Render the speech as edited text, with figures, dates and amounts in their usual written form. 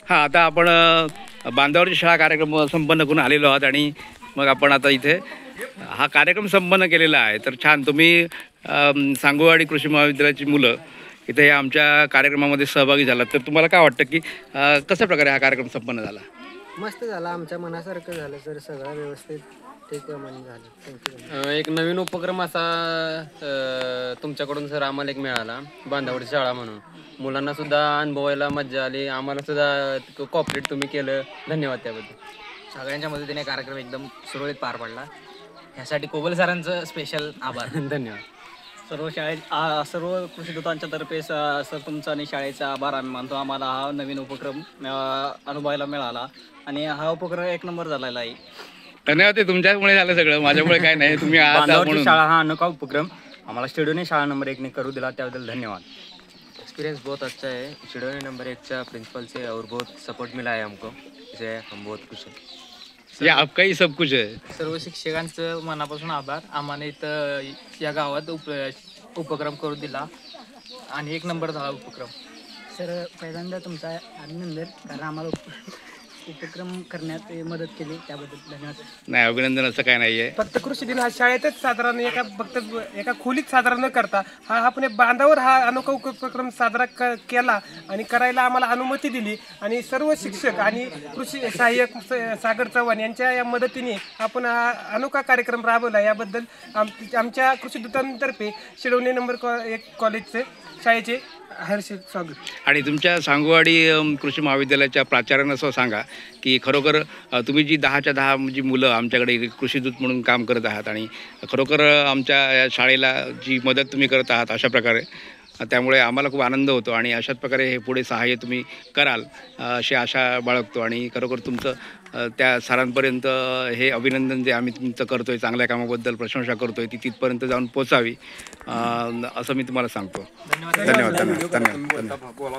हां, आता आपण बांधावरची शाळा कार्यक्रम संपन्न करून आलेलो आहात आणि मग आपण आता इथे हा कार्यक्रम संपन्न केलेला आहे. तर छान तुम्ही सांगोवाडी कृषी महाविद्यालयाची मुलं इथे या आमच्या कार्यक्रमामध्ये सहभागी झालात. तर तुम्हाला काय वाटतं की कशा प्रकारे हा कार्यक्रम संपन्न झाला? मस्त झाला, आमच्या मनासारखं झालं सर, सगळं व्यवस्थित ठीकप्रमाणे झालं. थँक्यू. एक नवीन उपक्रम असा तुमच्याकडून सर आम्हाला एक मिळाला, बांधावडी शाळा म्हणून. मुलांना सुद्धा अनुभवायला मज्जा आली, आम्हाला सुद्धा कॉपरेट तुम्ही केलं, धन्यवाद त्याबद्दल. सगळ्यांच्या मदतीने कार्यक्रम एकदम सुरळीत पार पडला. ह्यासाठी कोबल सरांचं स्पेशल आभार. धन्यवाद. सर्व कृषी दूतांच्या तर्फे सर तुमचा आणि शाळेचा आभार आम्ही मानतो. आम्हाला हा नवीन उपक्रम अनुभवायला मिळाला आणि हा उपक्रम एक नंबर झालेला आहे. धन्यवाद. ते तुमच्यामुळे झालं सगळं, माझ्यामुळे काय नाही. तुम्ही आज बांधावरची म्हणून शाळा हा अनोखा उपक्रम आम्हाला स्टुडिओने शाळा नंबर 1 ने करू दिला, त्याबद्दल धन्यवाद. एक्सपीरियंस बहुत अच्छा है. शिडोनी नंबर 1 का प्रिंसिपल से और बहुत सपोर्ट मिला है हमको, इससे हम बहुत खुश हैं. या आपका ही सब कुछ है. सर्व शिक्षकांचं मनापासून आभार. आम्हाला इथं या गावात उपक्रम करू दिला आणि एक नंबर झाला उपक्रम. सर पहिल्यांदा तुमचा अभिनंदन, कारण आम्हाला उपक्रम करण्यात मदत केली त्याबद्दल धन्यवाद. नाही, अभिनंदन असं काय नाही आहे. फक्त कृषी दिन हा शाळेतच साधारण एका खोलीत साजरा न करता आपण बांधावर हा अनोखा उपक्रम साजरा केला आणि करायला आम्हाला अनुमती दिली. आणि सर्व शिक्षक आणि कृषी सहाय्यक सागर चव्हाण यांच्या या मदतीने आपण हा अनोखा कार्यक्रम राबवला. याबद्दल आमच्या कृषी दूतांतर्फे शिडवणे नंबर 1 कॉलेजचे शाळेचे हर्षित स्वागत. आणि तुमच्या सांगोवाडी कृषी महाविद्यालयाच्या प्राचार्यांना असं सांगा की खरोखर तुम्ही जी 10च्या 10 जी मुलं आमच्याकडे कृषीदूत म्हणून काम करत आहात आणि खरोखर आमच्या या शाळेला जी मदत तुम्ही करत आहात अशा प्रकारे, त्यामुळे आम्हाला खूप आनंद होतो आणि अशाच प्रकारे हे पुढे सहाय्य तुम्ही कराल अशी आशा बाळगतो. आणि खरोखर तुमचं त्या सरांपर्यंत हे अभिनंदन जे आम्ही तुमचं करतो आहे, चांगल्या कामाबद्दल प्रशंसा करतो आहे, ती तिथपर्यंत जाऊन पोचावी असं मी तुम्हाला सांगतो. धन्यवाद. धन्यवाद. धन्यवाद.